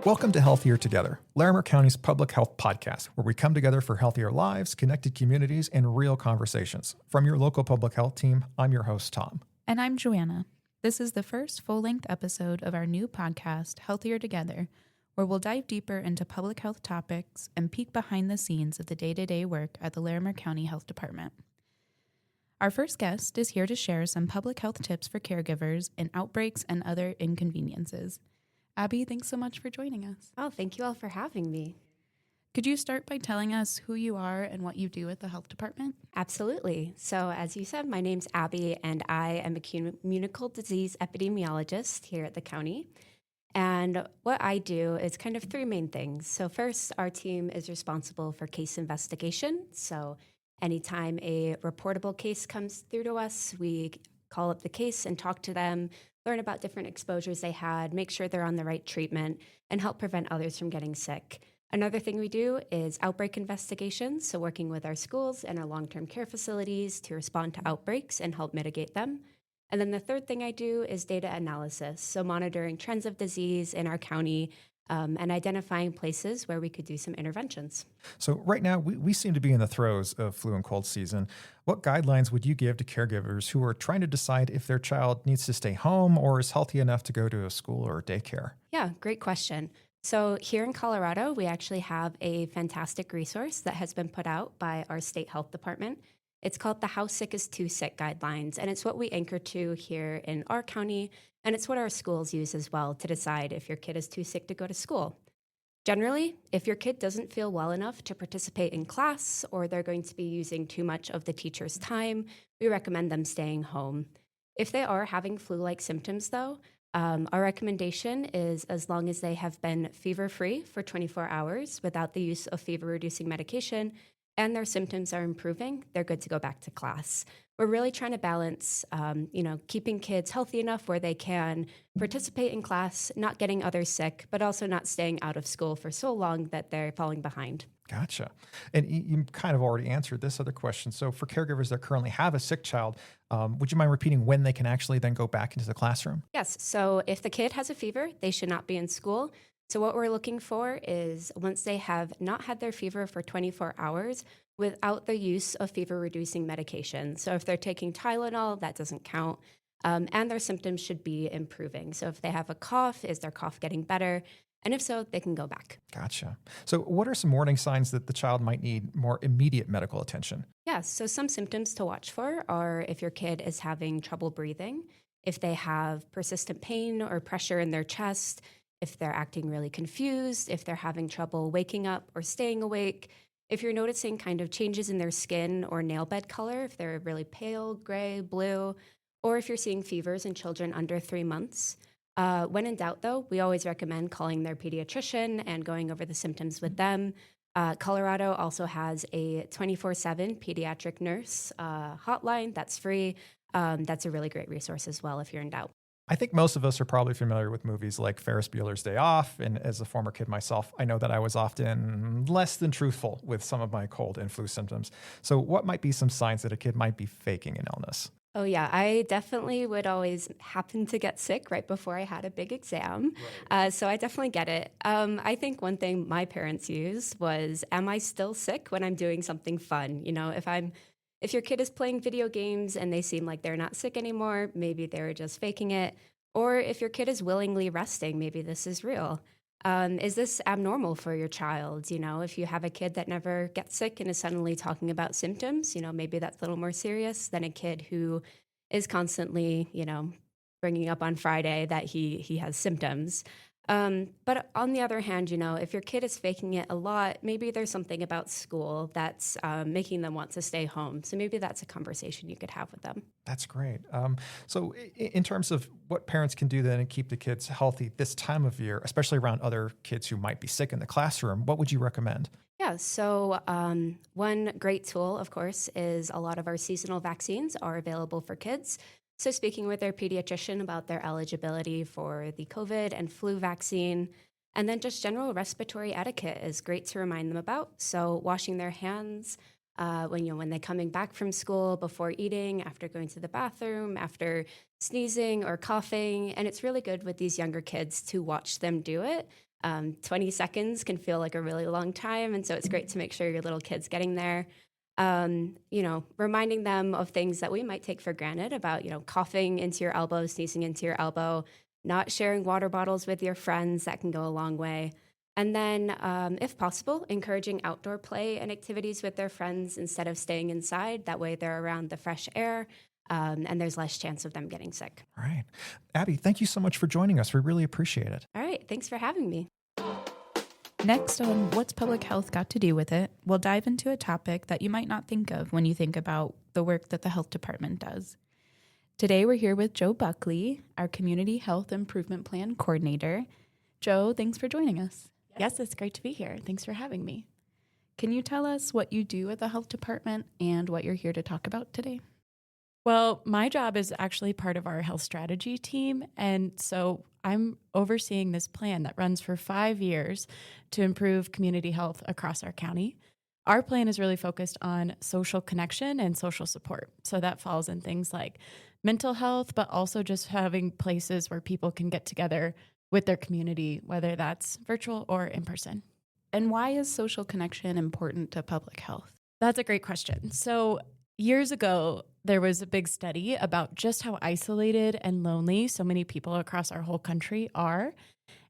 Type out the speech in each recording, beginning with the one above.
Welcome to Healthier Together, Larimer County's public health podcast, where we come together for healthier lives, connected communities, and real conversations. From your local public health team, I'm your host, Tom. And I'm Joanna. This is the first full-length episode of our new podcast, Healthier Together, where we'll dive deeper into public health topics and peek behind the scenes of the day-to-day work at the Larimer County Health Department. Our first guest is here to share some public health tips for caregivers in outbreaks and other inconveniences. Abi, thanks so much for joining us. Oh, thank you all for having me. Could you start by telling us who you are and what you do at the health department? Absolutely. So as you said, my name's Abi, and I am a Communicable Disease Epidemiologist here at the county. And what I do is kind of three main things. So first, our team is responsible for case investigation. So anytime a reportable case comes through to us, we call up the case and talk to them, learn about different exposures they had, make sure they're on the right treatment, and help prevent others from getting sick. Another thing we do is outbreak investigations, so working with our schools and our long-term care facilities to respond to outbreaks and help mitigate them. And then the third thing I do is data analysis, so monitoring trends of disease in our county and identifying places where we could do some interventions. So right now, we seem to be in the throes of flu and cold season. What guidelines would you give to caregivers who are trying to decide if their child needs to stay home or is healthy enough to go to a school or daycare? Yeah, great question. So here in Colorado, we actually have a fantastic resource that has been put out by our state health department. It's called the How Sick is Too Sick guidelines, and it's what we anchor to here in our county, and it's what our schools use as well to decide if your kid is too sick to go to school. Generally, if your kid doesn't feel well enough to participate in class or they're going to be using too much of the teacher's time, we recommend them staying home. If they are having flu-like symptoms, though, our recommendation is as long as they have been fever-free for 24 hours without the use of fever-reducing medication and their symptoms are improving, they're good to go back to class. We're really trying to balance, keeping kids healthy enough where they can participate in class, not getting others sick, but also not staying out of school for so long that they're falling behind. Gotcha. And you kind of already answered this other question. So for caregivers that currently have a sick child, would you mind repeating when they can actually then go back into the classroom? Yes. So if the kid has a fever, they should not be in school. So what we're looking for is once they have not had their fever for 24 hours without the use of fever-reducing medication. So if they're taking Tylenol, that doesn't count. And their symptoms should be improving. So if they have a cough, is their cough getting better? And if so, they can go back. Gotcha. So what are some warning signs that the child might need more immediate medical attention? Yes. So some symptoms to watch for are if your kid is having trouble breathing, if they have persistent pain or pressure in their chest, if they're acting really confused, if they're having trouble waking up or staying awake, if you're noticing kind of changes in their skin or nail bed color, if they're really pale, gray, blue, or if you're seeing fevers in children under 3 months. When in doubt, though, we always recommend calling their pediatrician and going over the symptoms with them. Colorado also has a 24/7 pediatric nurse hotline that's free. That's a really great resource as well if you're in doubt. I think most of us are probably familiar with movies like Ferris Bueller's Day Off. And as a former kid myself, I know that I was often less than truthful with some of my cold and flu symptoms. So what might be some signs that a kid might be faking an illness? Oh, yeah. I definitely would always happen to get sick right before I had a big exam. Right. So I definitely get it. I think one thing my parents used was, am I still sick when I'm doing something fun? You know, if your kid is playing video games and they seem like they're not sick anymore, maybe they're just faking it. Or if your kid is willingly resting, maybe this is real. Is this abnormal for your child? You know, if you have a kid that never gets sick and is suddenly talking about symptoms, you know, maybe that's a little more serious than a kid who is constantly, bringing up on Friday that he has symptoms. But on the other hand, if your kid is faking it a lot, maybe there's something about school that's making them want to stay home. So maybe that's a conversation you could have with them. That's great. So in terms of what parents can do then to keep the kids healthy this time of year, especially around other kids who might be sick in the classroom, what would you recommend? Yeah, so one great tool, of course, is a lot of our seasonal vaccines are available for kids. So speaking with their pediatrician about their eligibility for the COVID and flu vaccine, and then just general respiratory etiquette is great to remind them about. So washing their hands when they're coming back from school, before eating, after going to the bathroom, after sneezing or coughing. And it's really good with these younger kids to watch them do it 20 seconds can feel like a really long time. And so it's great to make sure your little kid's getting there. Reminding them of things that we might take for granted about, coughing into your elbow, sneezing into your elbow, not sharing water bottles with your friends. That can go a long way. And then, if possible, encouraging outdoor play and activities with their friends instead of staying inside. That way they're around the fresh air, and there's less chance of them getting sick. All right. Abby, thank you so much for joining us. We really appreciate it. All right. Thanks for having me. Next on What's Public Health Got to Do with It, we'll dive into a topic that you might not think of when you think about the work that the health department does. Today, we're here with Joe Buckley, our Community Health Improvement Plan Coordinator. Joe, thanks for joining us. Yes, it's great to be here. Thanks for having me. Can you tell us what you do at the health department and what you're here to talk about today? Well, my job is actually part of our health strategy team. And so I'm overseeing this plan that runs for 5 years to improve community health across our county. Our plan is really focused on social connection and social support. So that falls in things like mental health, but also just having places where people can get together with their community, whether that's virtual or in person. And why is social connection important to public health? That's a great question. So years ago, there was a big study about just how isolated and lonely so many people across our whole country are.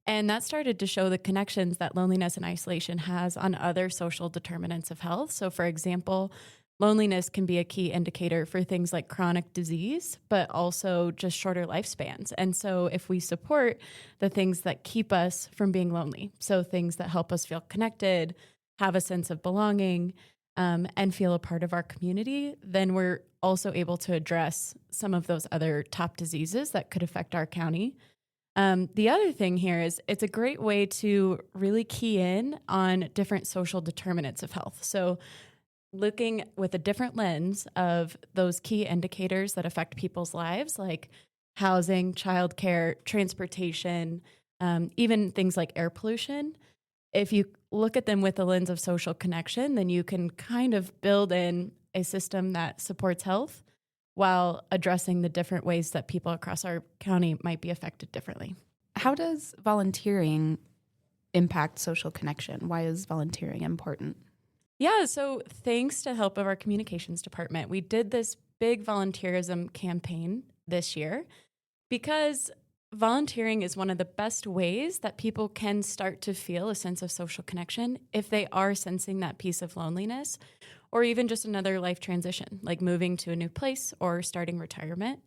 And that started to show the connections that loneliness and isolation has on other social determinants of health. So, for example, loneliness can be a key indicator for things like chronic disease, but also just shorter lifespans. And so if we support the things that keep us from being lonely, so things that help us feel connected, have a sense of belonging, and feel a part of our community, then we're also able to address some of those other top diseases that could affect our county. The other thing here is it's a great way to really key in on different social determinants of health. So looking with a different lens of those key indicators that affect people's lives, like housing, childcare, transportation, even things like air pollution. If you look at them with the lens of social connection, then you can kind of build in a system that supports health while addressing the different ways that people across our county might be affected differently. How does volunteering impact social connection? Why is volunteering important? Yeah, so thanks to the help of our communications department, we did this big volunteerism campaign this year because volunteering is one of the best ways that people can start to feel a sense of social connection if they are sensing that piece of loneliness or even just another life transition, like moving to a new place or starting retirement.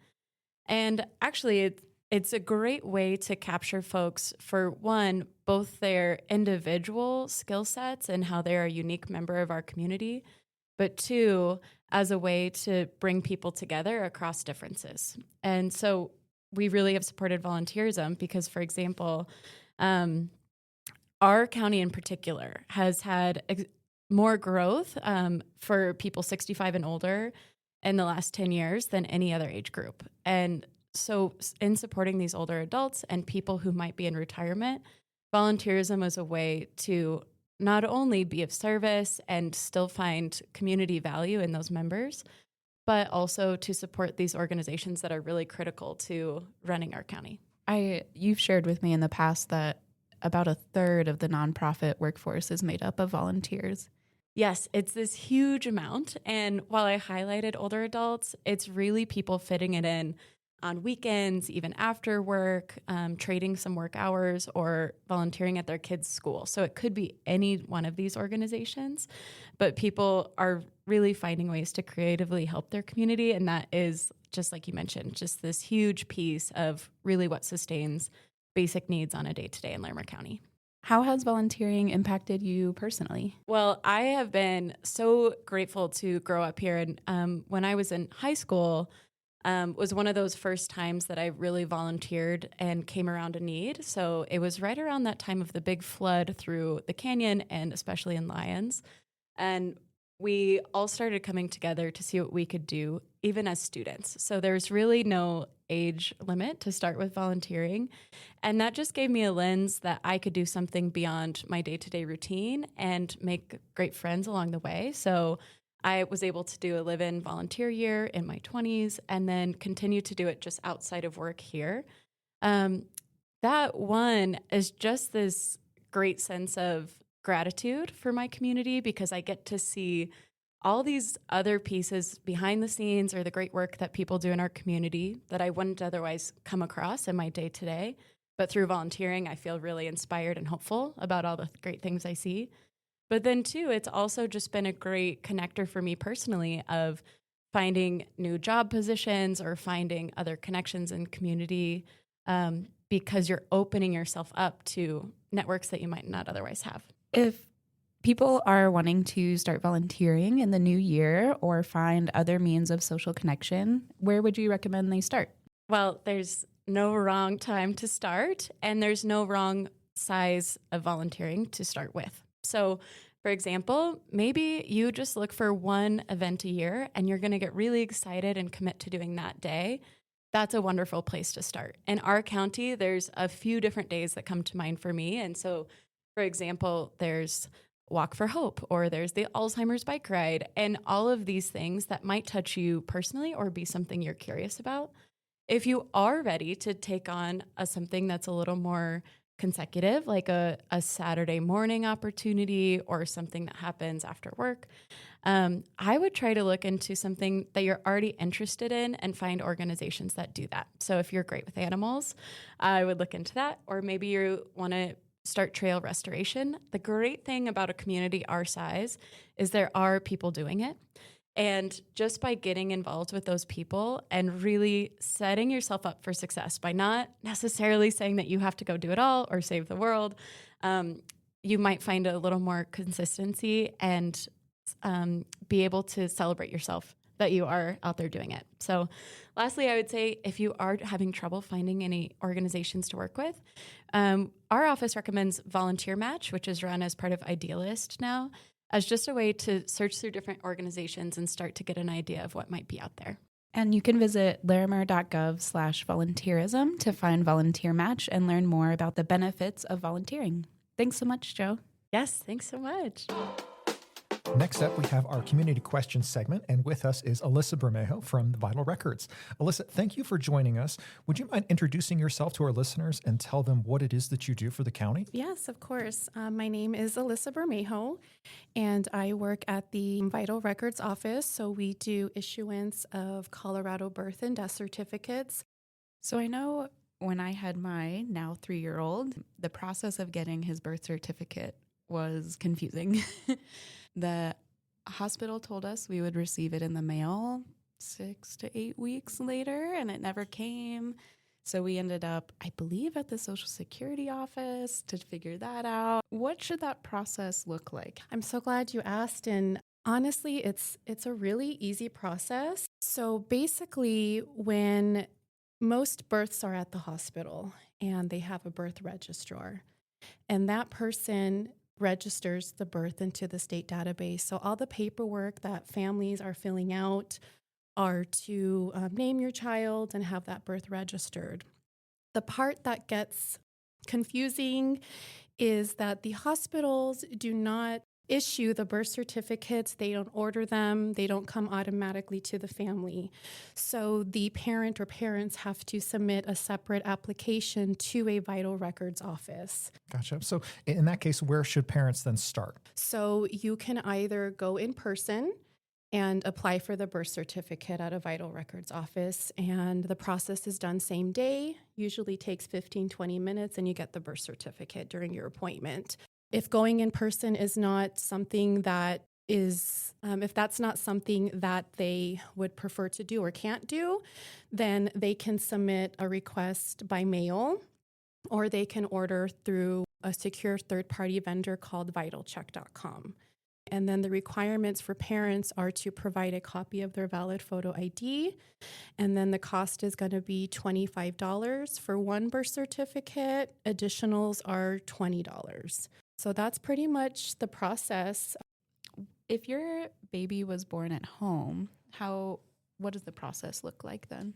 And actually, it's a great way to capture folks for, one, both their individual skill sets and how they're a unique member of our community, but two, as a way to bring people together across differences. And so we really have supported volunteerism because, for example, our county in particular has had more growth for people 65 and older in the last 10 years than any other age group. And so in supporting these older adults and people who might be in retirement, volunteerism is a way to not only be of service and still find community value in those members, but also to support these organizations that are really critical to running our county. You've shared with me in the past that about a third of the nonprofit workforce is made up of volunteers. Yes, it's this huge amount. And while I highlighted older adults, it's really people fitting it in on weekends, even after work, trading some work hours or volunteering at their kids' school. So it could be any one of these organizations, but people are really finding ways to creatively help their community. And that is, just like you mentioned, just this huge piece of really what sustains basic needs on a day-to-day in Larimer County. How has volunteering impacted you personally? Well, I have been so grateful to grow up here. And when I was in high school, was one of those first times that I really volunteered and came around a need. So it was right around that time of the big flood through the canyon and especially in Lyons. And we all started coming together to see what we could do, even as students. So there's really no age limit to start with volunteering. And that just gave me a lens that I could do something beyond my day-to-day routine and make great friends along the way. So I was able to do a live-in volunteer year in my 20s and then continue to do it just outside of work here. That one is just this great sense of gratitude for my community because I get to see all these other pieces behind the scenes or the great work that people do in our community that I wouldn't otherwise come across in my day-to-day. But through volunteering, I feel really inspired and hopeful about all the great things I see. But then too, it's also just been a great connector for me personally of finding new job positions or finding other connections in community because you're opening yourself up to networks that you might not otherwise have. If people are wanting to start volunteering in the new year or find other means of social connection, where would you recommend they start? Well, there's no wrong time to start, and there's no wrong size of volunteering to start with. So, for example, maybe you just look for one event a year and you're going to get really excited and commit to doing that day. That's a wonderful place to start. In our county, there's a few different days that come to mind for me. And so, for example, there's Walk for Hope, or there's the Alzheimer's bike ride, and all of these things that might touch you personally or be something you're curious about. If you are ready to take on something that's a little more consecutive, like a Saturday morning opportunity or something that happens after work, I would try to look into something that you're already interested in and find organizations that do that. So if you're great with animals, I would look into that. Or maybe you want to start trail restoration. The great thing about a community our size is there are people doing it. And just by getting involved with those people and really setting yourself up for success by not necessarily saying that you have to go do it all or save the world, you might find a little more consistency and be able to celebrate yourself that you are out there doing it. So lastly, I would say if you are having trouble finding any organizations to work with, our office recommends Volunteer Match, which is run as part of Idealist now, as just a way to search through different organizations and start to get an idea of what might be out there. And you can visit larimer.gov/volunteerism to find Volunteer Match and learn more about the benefits of volunteering. Thanks so much, Jo. Yes, thanks so much. Next up, we have our community questions segment, and with us is Alyssa Bermejo from Vital Records. Alyssa, thank you for joining us. Would you mind introducing yourself to our listeners and tell them what it is that you do for the county? Yes, of course. My name is Alyssa Bermejo, and I work at the Vital Records office. So we do issuance of Colorado birth and death certificates. So I know when I had my now 3-year-old, the process of getting his birth certificate was confusing. The hospital told us we would receive it in the mail 6 to 8 weeks later, and it never came. So we ended up, I believe, at the Social Security office to figure that out. What should that process look like? I'm so glad you asked. And honestly, it's a really easy process. So basically, when most births are at the hospital and they have a birth registrar, and that person registers the birth into the state database. So all the paperwork that families are filling out are to name your child and have that birth registered. The part that gets confusing is that the hospitals do not issue the birth certificates. They don't order them. They don't come automatically to the family. So the parent or parents have to submit a separate application to a Vital Records office. Gotcha. So in that case, where should parents then start? So you can either go in person and apply for the birth certificate at a Vital Records office. And the process is done same day, usually takes 15, 20 minutes, and you get the birth certificate during your appointment. If going in person is not something that is, if that's not something that they would prefer to do or can't do, then they can submit a request by mail, or they can order through a secure third-party vendor called vitalcheck.com. And then the requirements for parents are to provide a copy of their valid photo ID. And then the cost is going to be $25 for one birth certificate. Additionals are $20. So that's pretty much the process. If your baby was born at home, what does the process look like then?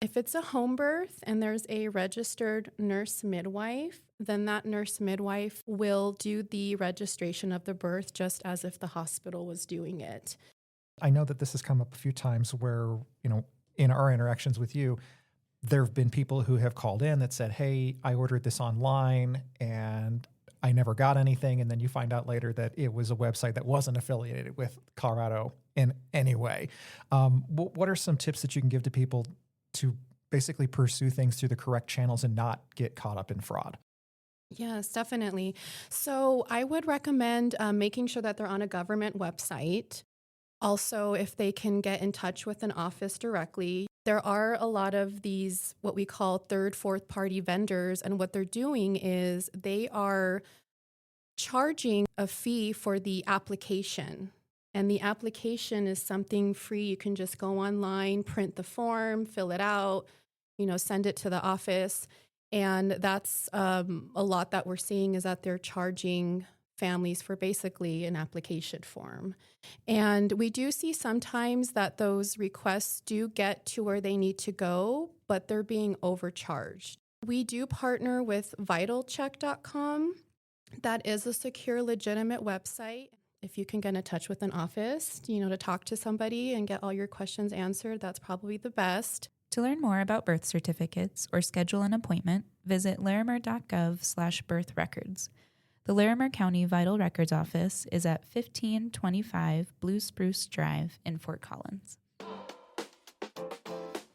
If it's a home birth and there's a registered nurse midwife, then that nurse midwife will do the registration of the birth just as if the hospital was doing it. I know that this has come up a few times where, in our interactions with you, there have been people who have called in that said, hey, I ordered this online and I never got anything. And then you find out later that it was a website that wasn't affiliated with Colorado in any way. What are some tips that you can give to people to basically pursue things through the correct channels and not get caught up in fraud? Yes, definitely. So I would recommend making sure that they're on a government website. Also, if they can get in touch with an office directly. There are a lot of these, what we call third, fourth party vendors. And what they're doing is they are charging a fee for the application. And the application is something free. You can just go online, print the form, fill it out, send it to the office. And that's a lot that we're seeing is that they're charging families for basically an application form. And we do see sometimes that those requests do get to where they need to go, but they're being overcharged. We do partner with vitalcheck.com. That is a secure, legitimate website. If you can get in touch with an office, to talk to somebody and get all your questions answered, that's probably the best. To learn more about birth certificates or schedule an appointment, visit larimer.gov/birthrecords. The Larimer County Vital Records Office is at 1525 Blue Spruce Drive in Fort Collins.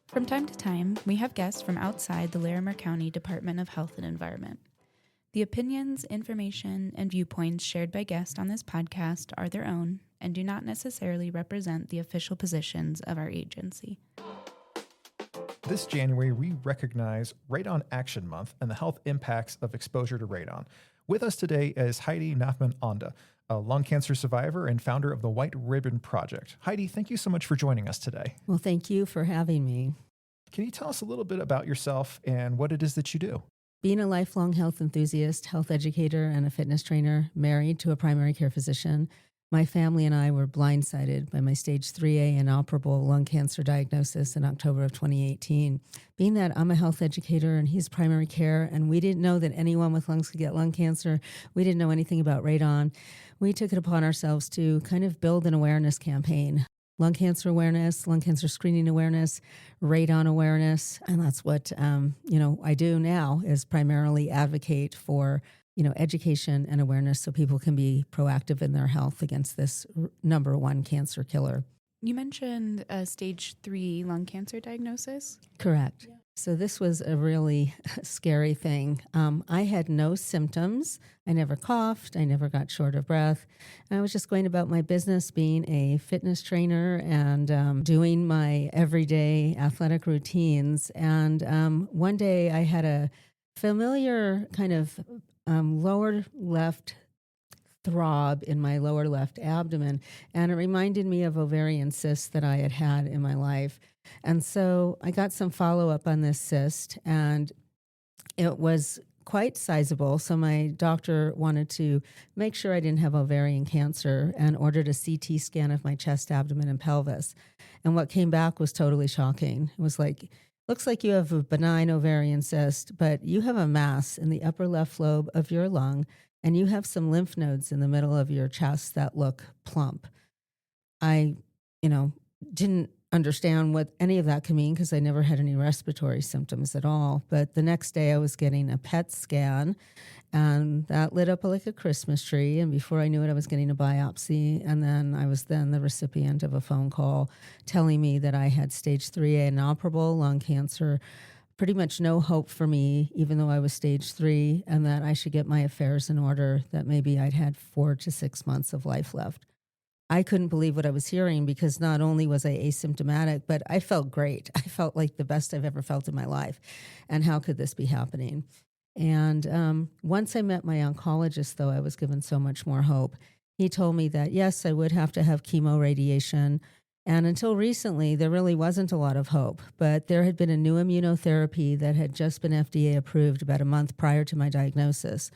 From time to time, we have guests from outside the Larimer County Department of Health and Environment. The opinions, information, and viewpoints shared by guests on this podcast are their own and do not necessarily represent the official positions of our agency. This January, we recognize Radon Action Month and the health impacts of exposure to radon. With us today is Heidi Nachman-Onda, a lung cancer survivor and founder of the White Ribbon Project. Heidi, thank you so much for joining us today. Well, thank you for having me. Can you tell us a little bit about yourself and what it is that you do? Being a lifelong health enthusiast, health educator, and a fitness trainer, married to a primary care physician, my family and I were blindsided by my stage 3A inoperable lung cancer diagnosis in October of 2018. Being that I'm a health educator and he's primary care, and we didn't know that anyone with lungs could get lung cancer, we didn't know anything about radon, we took it upon ourselves to kind of build an awareness campaign. Lung cancer awareness, lung cancer screening awareness, radon awareness, and that's what I do now is primarily advocate for education and awareness so people can be proactive in their health against this number one cancer killer. You mentioned a stage 3 lung cancer diagnosis? Correct. Yeah. So this was a really scary thing. I had no symptoms. I never coughed. I never got short of breath. I was just going about my business being a fitness trainer and doing my everyday athletic routines. And one day I had a familiar kind of lower left throb in my lower left abdomen, and it reminded me of ovarian cysts that I had had in my life. And so I got some follow-up on this cyst, and it was quite sizable. So my doctor wanted to make sure I didn't have ovarian cancer and ordered a CT scan of my chest, abdomen, and pelvis. And what came back was totally shocking. It was like, looks like you have a benign ovarian cyst, but you have a mass in the upper left lobe of your lung, and you have some lymph nodes in the middle of your chest that look plump. I, didn't understand what any of that could mean because I never had any respiratory symptoms at all. But the next day I was getting a PET scan, and that lit up like a Christmas tree. And before I knew it, I was getting a biopsy. And then I was the recipient of a phone call telling me that I had stage 3A inoperable lung cancer, pretty much no hope for me, even though I was stage 3, and that I should get my affairs in order, that maybe I'd had 4 to 6 months of life left. I couldn't believe what I was hearing because not only was I asymptomatic, but I felt great. I felt like the best I've ever felt in my life. And how could this be happening? And once I met my oncologist, though, I was given so much more hope. He told me that, yes, I would have to have chemo radiation. And until recently, there really wasn't a lot of hope. But there had been a new immunotherapy that had just been FDA approved about a month prior to my diagnosis.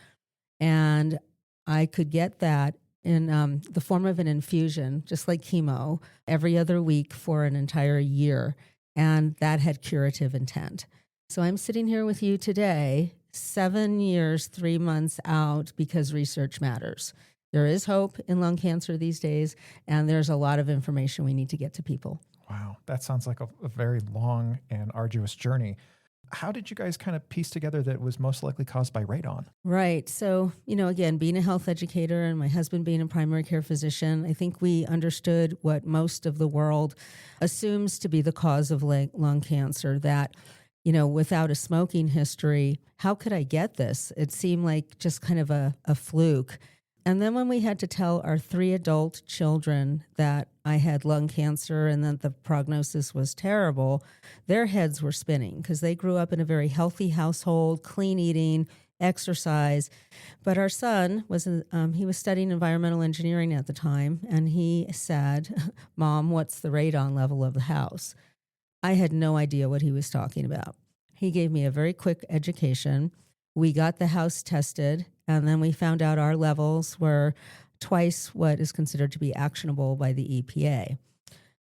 And I could get that in the form of an infusion, just like chemo, every other week for an entire year. And that had curative intent. So I'm sitting here with you today, 7 years, 3 months out, because research matters. There is hope in lung cancer these days, and there's a lot of information we need to get to people. Wow, that sounds like a very long and arduous journey. how did you guys kind of piece together that it was most likely caused by radon? Right. So, again, being a health educator and my husband being a primary care physician, I think we understood what most of the world assumes to be the cause of lung cancer, that, without a smoking history, how could I get this? It seemed like just kind of a fluke. And then when we had to tell our 3 adult children that I had lung cancer and that the prognosis was terrible, their heads were spinning because they grew up in a very healthy household, clean eating, exercise. But our son he was studying environmental engineering at the time, and he said, "Mom, what's the radon level of the house?" I had no idea what he was talking about. He gave me a very quick education. We got the house tested, and then we found out our levels were twice what is considered to be actionable by the EPA.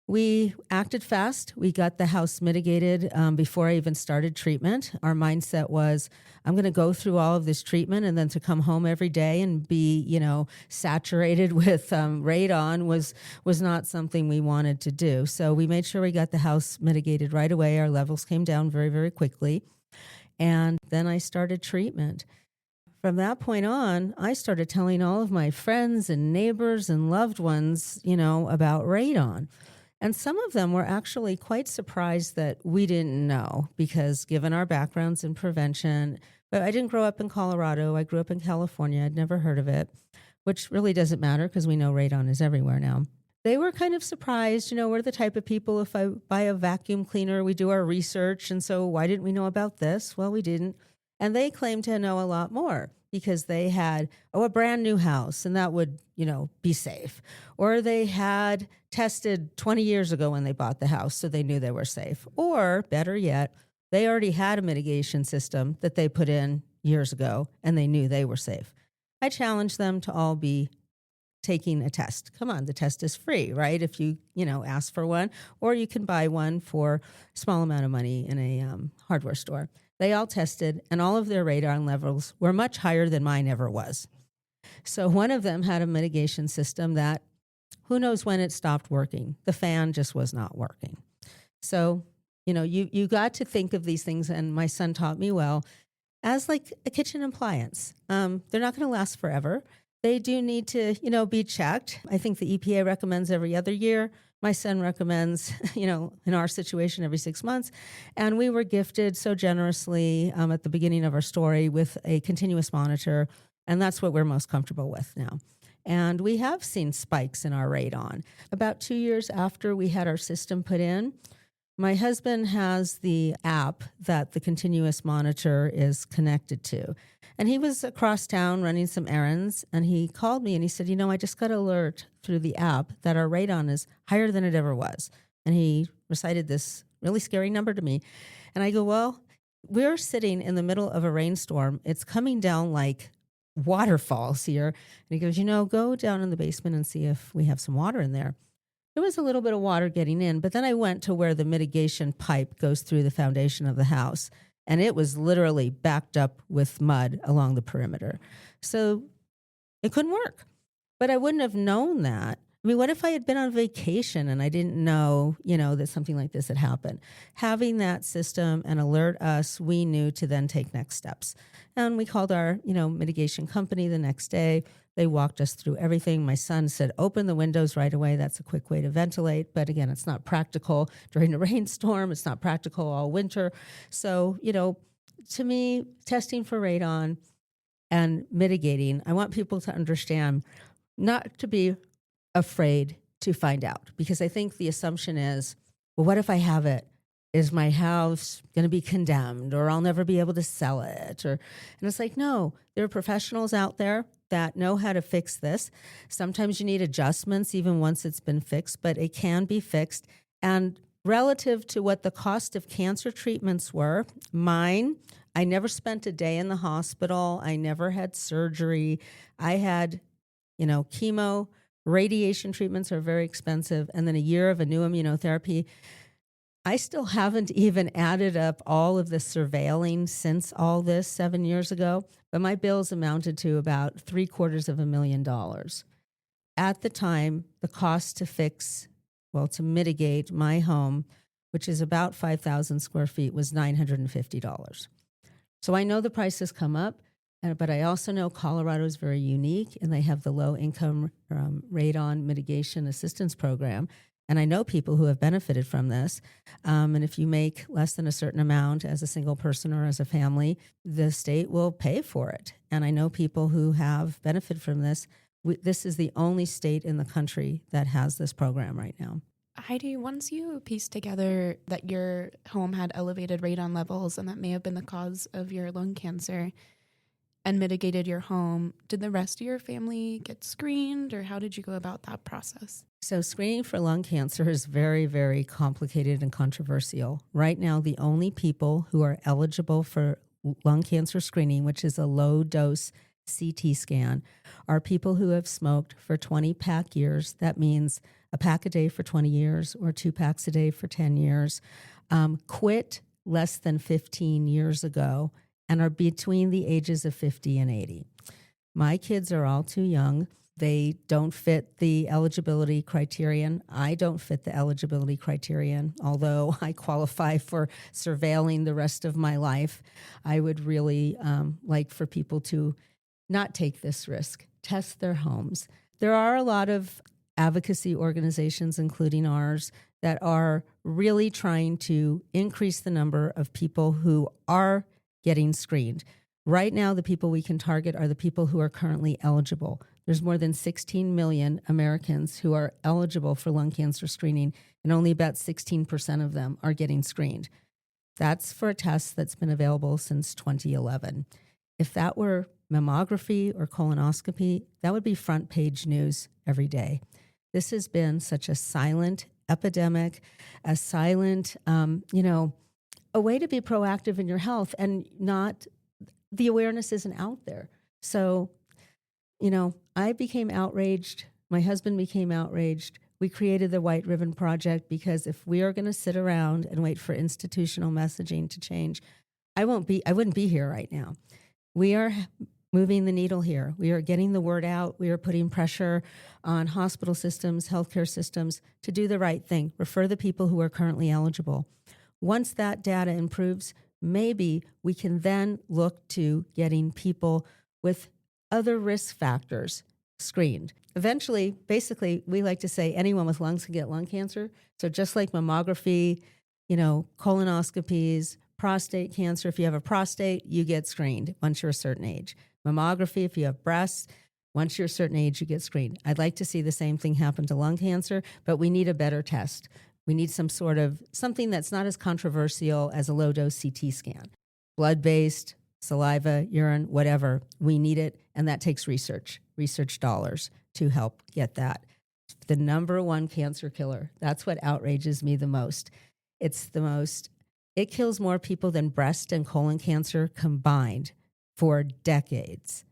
We acted fast. We got the house mitigated before I even started treatment. Our mindset was, I'm going to go through all of this treatment, and then to come home every day and be, saturated with radon was not something we wanted to do. So we made sure we got the house mitigated right away. Our levels came down very, very quickly. And then I started treatment. From that point on, I started telling all of my friends and neighbors and loved ones, about radon. And some of them were actually quite surprised that we didn't know, because given our backgrounds in prevention, but I didn't grow up in Colorado. I grew up in California. I'd never heard of it, which really doesn't matter because we know radon is everywhere now. They were kind of surprised. We're the type of people, if I buy a vacuum cleaner, we do our research. And so why didn't we know about this? Well, we didn't. And they claimed to know a lot more because they had, a brand new house, and that would, be safe. Or they had tested 20 years ago when they bought the house, so they knew they were safe. Or better yet, they already had a mitigation system that they put in years ago, and they knew they were safe. I challenged them to all be taking a test. Come on, the test is free, right? If you, ask for one, or you can buy one for a small amount of money in a hardware store. They all tested, and all of their radon levels were much higher than mine ever was. So one of them had a mitigation system that, who knows when it stopped working. The fan just was not working. So, you got to think of these things, and my son taught me well, as like a kitchen appliance. They're not going to last forever. They do need to, be checked. I think the EPA recommends every other year. My son recommends, in our situation, every 6 months. And we were gifted so generously at the beginning of our story with a continuous monitor. And that's what we're most comfortable with now. And we have seen spikes in our radon. About 2 years after we had our system put in, my husband has the app that the continuous monitor is connected to. And he was across town running some errands, and he called me and he said, I just got an alert through the app that our radon is higher than it ever was. And he recited this really scary number to me. And I go, well, we're sitting in the middle of a rainstorm. It's coming down like waterfalls here. And he goes, go down in the basement and see if we have some water in there. There was a little bit of water getting in, but then I went to where the mitigation pipe goes through the foundation of the house, and it was literally backed up with mud along the perimeter. So it couldn't work. But I wouldn't have known that. I mean, what if I had been on vacation and I didn't know, that something like this had happened? Having that system and alert us, we knew to then take next steps. And we called our, mitigation company the next day. They walked us through everything. My son said, open the windows right away. That's a quick way to ventilate. But again, it's not practical during a rainstorm. It's not practical all winter. So, to me, testing for radon and mitigating, I want people to understand not to be afraid to find out, because I think the assumption is, well, what if I have it? Is my house going to be condemned, or I'll never be able to sell it? And it's like, no, there are professionals out there that know how to fix this. Sometimes you need adjustments even once it's been fixed, but it can be fixed. And relative to what the cost of cancer treatments were, mine, I never spent a day in the hospital. I never had surgery. I had, chemo, radiation treatments are very expensive, and then a year of a new immunotherapy. I still haven't even added up all of the surveilling since all this 7 years ago, but my bills amounted to about $750,000. At the time, the cost to mitigate my home which is about 5,000 square feet, was $950. So I know the prices come up, but I also know Colorado is very unique, and they have the low income radon mitigation assistance program. And I know people who have benefited from this. And if you make less than a certain amount as a single person or as a family, the state will pay for it. And I know people who have benefited from this. This is the only state in the country that has this program right now. Heidi, once you pieced together that your home had elevated radon levels and that may have been the cause of your lung cancer and mitigated your home, did the rest of your family get screened, or how did you go about that process? So screening for lung cancer is very, very complicated and controversial. Right now, the only people who are eligible for lung cancer screening, which is a low-dose CT scan, are people who have smoked for 20 pack years. That means a pack a day for 20 years or 2 packs a day for 10 years, quit less than 15 years ago, and are between the ages of 50 and 80. My kids are all too young. They don't fit the eligibility criterion. I don't fit the eligibility criterion, although I qualify for surveilling the rest of my life. I would really like for people to not take this risk, test their homes. There are a lot of advocacy organizations, including ours, that are really trying to increase the number of people who are getting screened. Right now, the people we can target are the people who are currently eligible. There's more than 16 million Americans who are eligible for lung cancer screening, and only about 16% of them are getting screened. That's for a test that's been available since 2011. If that were mammography or colonoscopy, that would be front page news every day. This has been such a silent epidemic, a silent, a way to be proactive in your health, and not, the awareness isn't out there. So, I became outraged. My husband became outraged. We created the White Ribbon Project because if we are going to sit around and wait for institutional messaging to change, I wouldn't be here right now. We are moving the needle here. We are getting the word out. We are putting pressure on hospital systems, healthcare systems to do the right thing, refer the people who are currently eligible. Once that data improves, maybe we can then look to getting people with other risk factors screened. Eventually, basically, we like to say anyone with lungs can get lung cancer. So just like mammography, colonoscopies, prostate cancer, if you have a prostate, you get screened once you're a certain age. Mammography, if you have breasts, once you're a certain age, you get screened. I'd like to see the same thing happen to lung cancer, but we need a better test. We need something that's not as controversial as a low-dose CT scan. Blood-based, saliva, urine, whatever. We need it, and that takes research dollars to help get that. The number one cancer killer. That's what outrages me the most. It kills more people than breast and colon cancer combined for decades.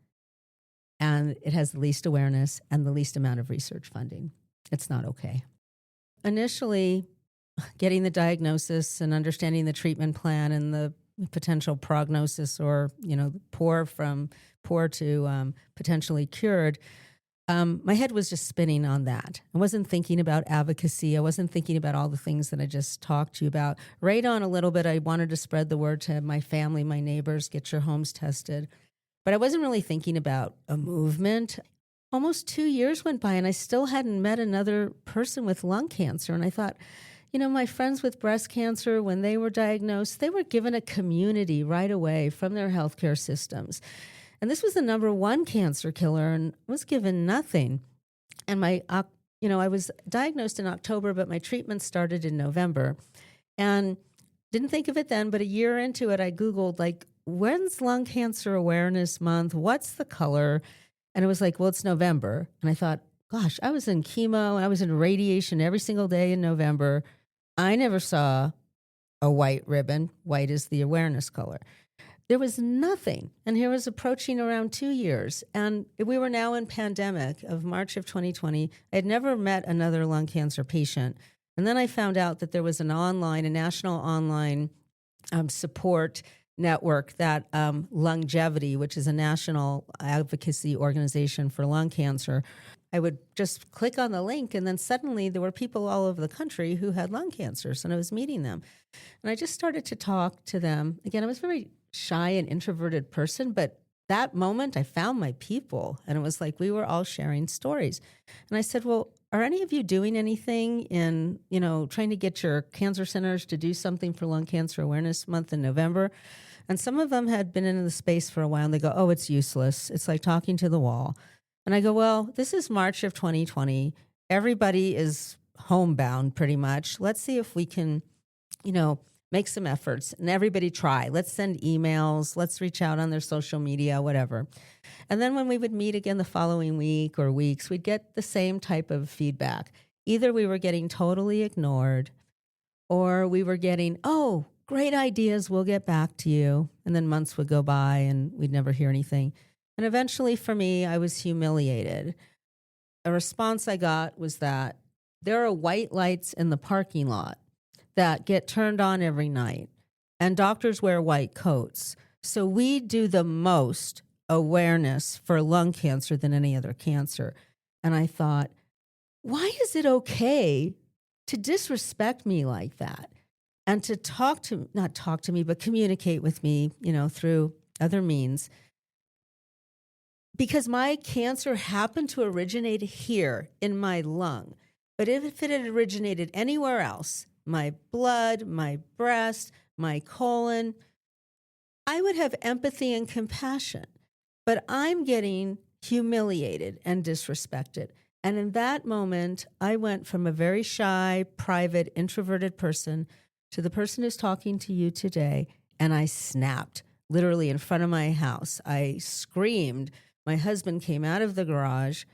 And it has the least awareness and the least amount of research funding. It's not okay. Initially, getting the diagnosis and understanding the treatment plan and the potential prognosis, or poor to potentially cured, my head was just spinning on that. I wasn't thinking about advocacy. I wasn't thinking about all the things that I just talked to you about. Radon a little bit. I wanted to spread the word to my family, my neighbors, get your homes tested. But I wasn't really thinking about a movement. Almost 2 years went by and I still hadn't met another person with lung cancer. And I thought, my friends with breast cancer, when they were diagnosed, they were given a community right away from their healthcare systems. And this was the number one cancer killer and was given nothing. And I was diagnosed in October, but my treatment started in November. And didn't think of it then, but a year into it, I Googled, when's Lung Cancer Awareness Month? What's the color? And it was it's November. And I thought, gosh, I was in chemo, I was in radiation every single day in November. I never saw a white ribbon. White is the awareness color. There was nothing. And here was approaching around 2 years. And we were now in pandemic of March of 2020. I had never met another lung cancer patient. And then I found out that there was a national online support network, that Longevity, which is a national advocacy organization for lung cancer. I would just click on the link, and then suddenly there were people all over the country who had lung cancers, and I was meeting them. And I just started to talk to them. Again, I was a very shy and introverted person, but that moment I found my people, and it was like we were all sharing stories. And I said, well, are any of you doing anything in, trying to get your cancer centers to do something for Lung Cancer Awareness Month in November? And some of them had been in the space for a while, and they go, oh, it's useless. It's like talking to the wall. And I go, well, this is March of 2020. Everybody is homebound pretty much. Let's see if we can, make some efforts, and everybody try. Let's send emails. Let's reach out on their social media, whatever. And then when we would meet again the following week or weeks, we'd get the same type of feedback. Either we were getting totally ignored, or we were getting, oh, great ideas, we'll get back to you. And then months would go by and we'd never hear anything. And eventually for me, I was humiliated. A response I got was that there are white lights in the parking lot that get turned on every night, and doctors wear white coats. So we do the most awareness for lung cancer than any other cancer. And I thought, why is it okay to disrespect me like that? And to not talk to me, but communicate with me, through other means. Because my cancer happened to originate here in my lung. But if it had originated anywhere else, my blood, my breast, my colon, I would have empathy and compassion. But I'm getting humiliated and disrespected. And in that moment, I went from a very shy, private, introverted person to the person who's talking to you today, and I snapped, literally in front of my house. I screamed. My husband came out of the garage,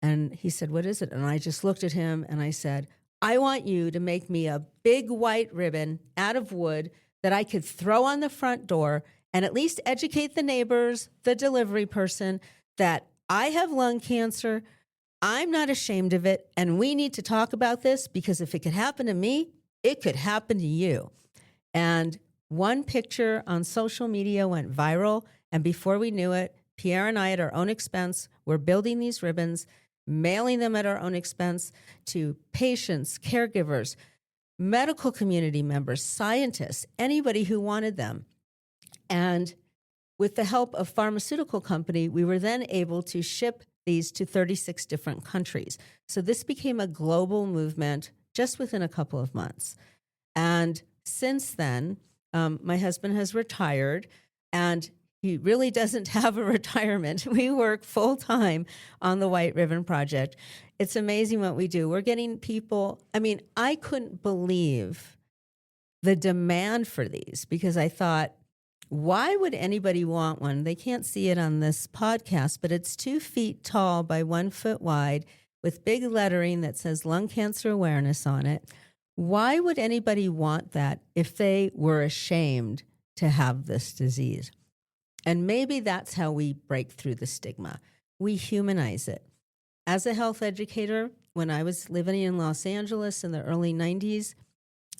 and he said, what is it? And I just looked at him, and I said, I want you to make me a big white ribbon out of wood that I could throw on the front door and at least educate the neighbors, the delivery person, that I have lung cancer. I'm not ashamed of it, and we need to talk about this, because if it could happen to me, it could happen to you. And one picture on social media went viral, and before we knew it, Pierre and I, at our own expense, were building these ribbons, mailing them at our own expense to patients, caregivers, medical community members, scientists, anybody who wanted them. And with the help of a pharmaceutical company, we were then able to ship these to 36 different countries. So this became a global movement just within a couple of months. And since then, my husband has retired, and he really doesn't have a retirement. We work full time on the White Ribbon Project. It's amazing what we do. We're getting people. I mean, I couldn't believe the demand for these, because I thought, why would anybody want one? They can't see it on this podcast, but it's 2 feet tall by 1 foot wide with big lettering that says Lung Cancer Awareness on it. Why would anybody want that if they were ashamed to have this disease? And maybe that's how we break through the stigma. We humanize it. As a health educator, when I was living in Los Angeles in the early 90s,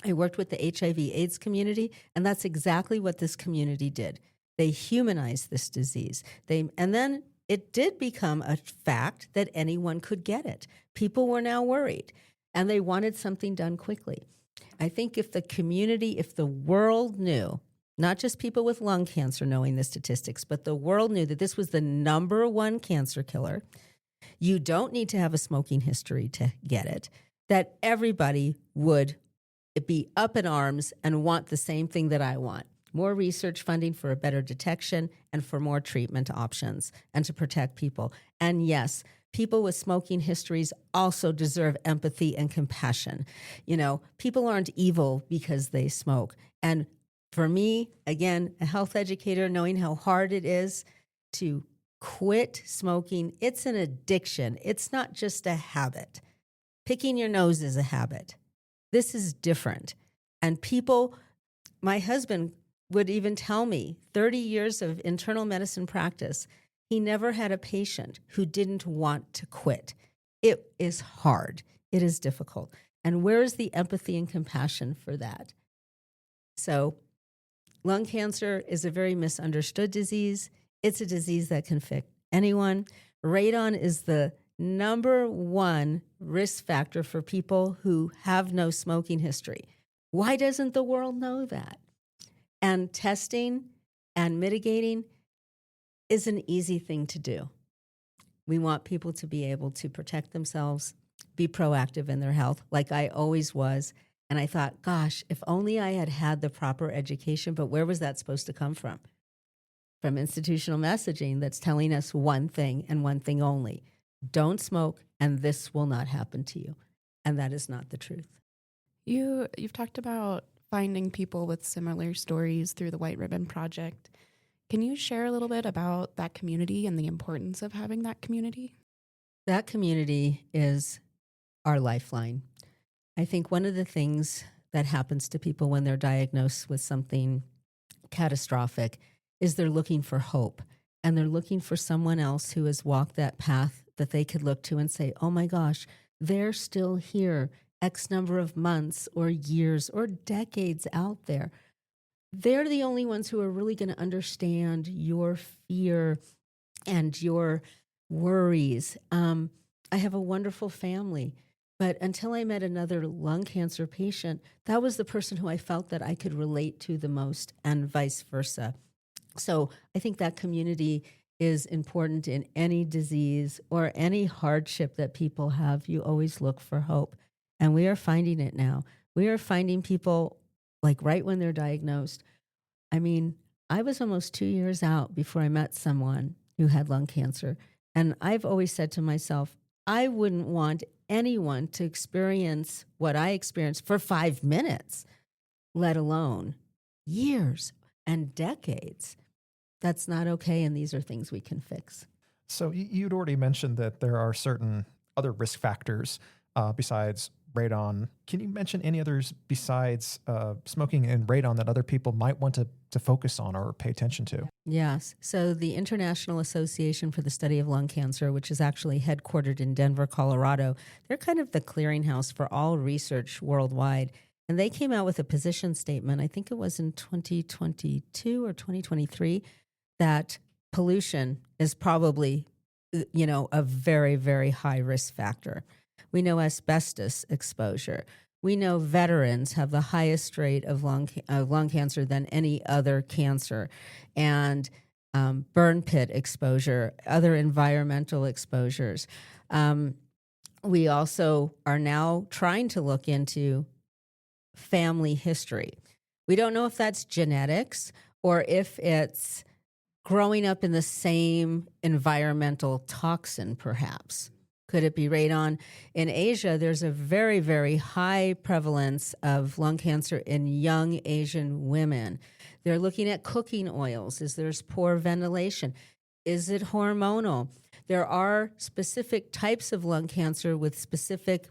I worked with the HIV/AIDS community, and that's exactly what this community did. They humanized this disease. And then it did become a fact that anyone could get it. People were now worried, and they wanted something done quickly. I think if the community, if the world knew, not just people with lung cancer knowing the statistics, but the world knew that this was the #1 cancer killer, you don't need to have a smoking history to get it, that everybody would be up in arms and want the same thing that I want: more research funding for a better detection and for more treatment options and to protect people. And yes, people with smoking histories also deserve empathy and compassion. People aren't evil because they smoke. And for me, again, a health educator, knowing how hard it is to quit smoking, it's an addiction. It's not just a habit. Picking your nose is a habit. This is different. And people, my husband would even tell me, 30 years of internal medicine practice, he never had a patient who didn't want to quit. It is hard. It is difficult. And where is the empathy and compassion for that? So lung cancer is a very misunderstood disease. It's a disease that can affect anyone. Radon is the number one risk factor for people who have no smoking history. Why doesn't the world know that? And testing and mitigating is an easy thing to do. We want people to be able to protect themselves, be proactive in their health, like I always was. And I thought, gosh, if only I had had the proper education, but where was that supposed to come from? From institutional messaging that's telling us one thing and one thing only. Don't smoke, and this will not happen to you. And that is not the truth. You've talked about finding people with similar stories through the White Ribbon Project. Can you share a little bit about that community and the importance of having that community? That community is our lifeline. I think one of the things that happens to people when they're diagnosed with something catastrophic is they're looking for hope, and they're looking for someone else who has walked that path that they could look to and say, oh my gosh, they're still here X number of months or years or decades out there. They're the only ones who are really going to understand your fear and your worries. I have a wonderful family, but until I met another lung cancer patient, that was the person who I felt that I could relate to the most, and vice versa. So I think that community is important in any disease or any hardship that people have. You always look for hope. And we are finding it now. We are finding people like right when they're diagnosed. I mean, I was almost 2 years out before I met someone who had lung cancer. And I've always said to myself, I wouldn't want anyone to experience what I experienced for 5 minutes, let alone years and decades. That's not okay, and these are things we can fix. So you'd already mentioned that there are certain other risk factors besides radon. Can you mention any others besides smoking and radon that other people might want to focus on or pay attention to? Yes. So the International Association for the Study of Lung Cancer, which is actually headquartered in Denver, Colorado, they're kind of the clearinghouse for all research worldwide. And they came out with a position statement, I think it was in 2022 or 2023, that pollution is probably, a very, very high risk factor. We know asbestos exposure. We know veterans have the highest rate of lung cancer than any other cancer, and burn pit exposure, other environmental exposures. We also are now trying to look into family history. We don't know if that's genetics or if it's growing up in the same environmental toxin, perhaps. Could it be radon? In Asia, there's a very, very high prevalence of lung cancer in young Asian women. They're looking at cooking oils. Is there poor ventilation? Is it hormonal? There are specific types of lung cancer with specific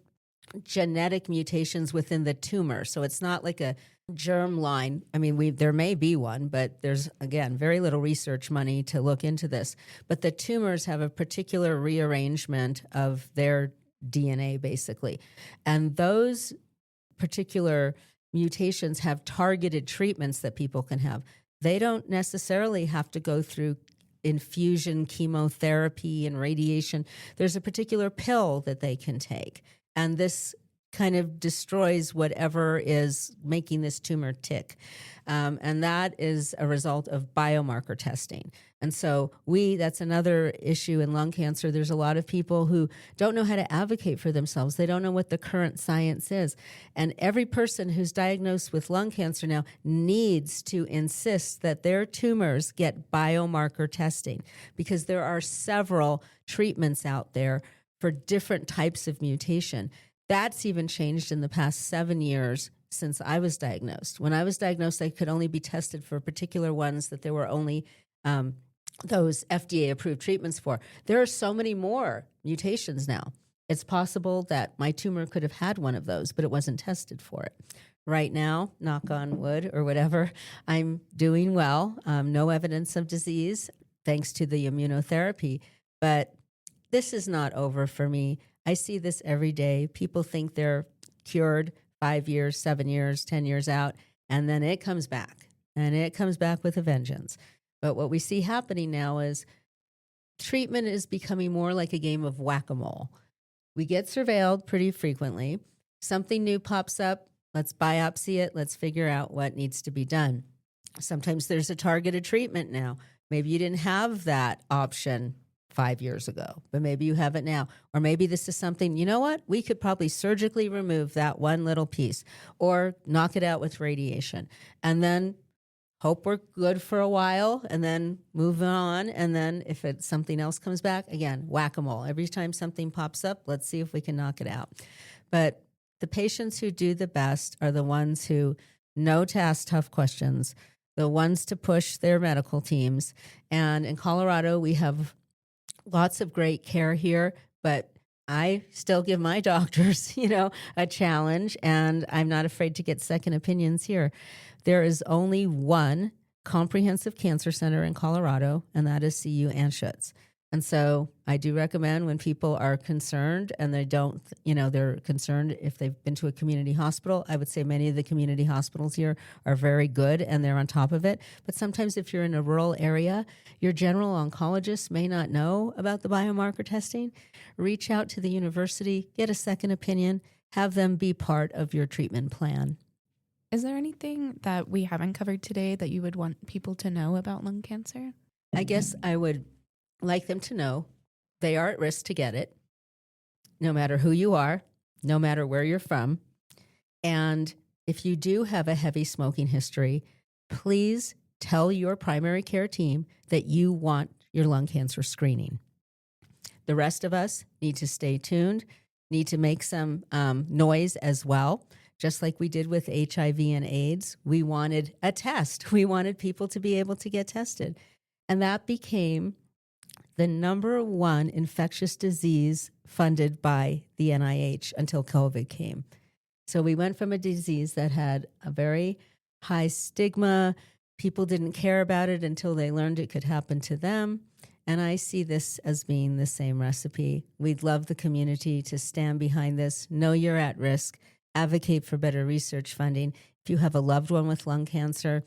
genetic mutations within the tumor. So it's not like a germ line. I mean, there may be one, but there's, again, very little research money to look into this. But the tumors have a particular rearrangement of their DNA, basically. And those particular mutations have targeted treatments that people can have. They don't necessarily have to go through infusion, chemotherapy, and radiation. There's a particular pill that they can take. And this kind of destroys whatever is making this tumor tick. And that is a result of biomarker testing. And so that's another issue in lung cancer. There's a lot of people who don't know how to advocate for themselves. They don't know what the current science is. And every person who's diagnosed with lung cancer now needs to insist that their tumors get biomarker testing, because there are several treatments out there for different types of mutation. That's even changed in the past 7 years since I was diagnosed. When I was diagnosed, I could only be tested for particular ones that there were only those FDA-approved treatments for. There are so many more mutations now. It's possible that my tumor could have had one of those, but it wasn't tested for it. Right now, knock on wood or whatever, I'm doing well. No evidence of disease, thanks to the immunotherapy. But this is not over for me. I see this every day. People think they're cured 5 years, 7 years, 10 years out, and then it comes back, and it comes back with a vengeance. But what we see happening now is treatment is becoming more like a game of whack-a-mole. We get surveilled pretty frequently. Something new pops up. Let's biopsy it. Let's figure out what needs to be done. Sometimes there's a targeted treatment now. Maybe you didn't have that option 5 years ago, but maybe you have it now. Or maybe this is something, you know what? We could probably surgically remove that one little piece or knock it out with radiation and then hope we're good for a while and then move on. And then if something else comes back, again, whack-a-mole. Every time something pops up, let's see if we can knock it out. But the patients who do the best are the ones who know to ask tough questions, the ones to push their medical teams. And in Colorado, we have lots of great care here, but I still give my doctors, a challenge, and I'm not afraid to get second opinions here. There is only one comprehensive cancer center in Colorado, and that is CU Anschutz. And so I do recommend when people are concerned and they're concerned if they've been to a community hospital. I would say many of the community hospitals here are very good and they're on top of it. But sometimes if you're in a rural area, your general oncologist may not know about the biomarker testing. Reach out to the university, get a second opinion, have them be part of your treatment plan. Is there anything that we haven't covered today that you would want people to know about lung cancer? I guess I would like them to know they are at risk to get it, no matter who you are, no matter where you're from. And if you do have a heavy smoking history, please tell your primary care team that you want your lung cancer screening. The rest of us need to stay tuned, need to make some noise as well. Just like we did with HIV and AIDS, we wanted a test. We wanted people to be able to get tested. And that became the number one infectious disease funded by the NIH until COVID came. So we went from a disease that had a very high stigma. People didn't care about it until they learned it could happen to them. And I see this as being the same recipe. We'd love the community to stand behind this, know you're at risk, advocate for better research funding. If you have a loved one with lung cancer,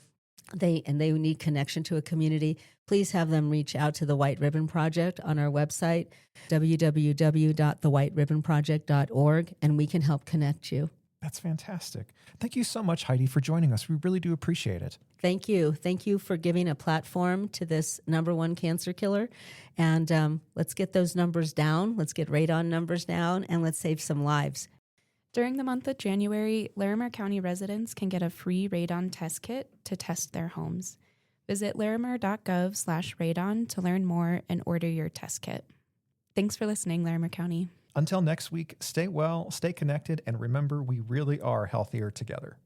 they need connection to a community, please have them reach out to the White Ribbon Project on our website, www.thewhiteribonproject.org, and we can help connect you. That's fantastic. Thank you so much, Heidi, for joining us. We really do appreciate it. Thank you. Thank you for giving a platform to this number one cancer killer. And let's get those numbers down. Let's get radon numbers down, and let's save some lives. During the month of January, Larimer County residents can get a free radon test kit to test their homes. Visit larimer.gov/radon to learn more and order your test kit. Thanks for listening, Larimer County. Until next week, stay well, stay connected, and remember, we really are healthier together.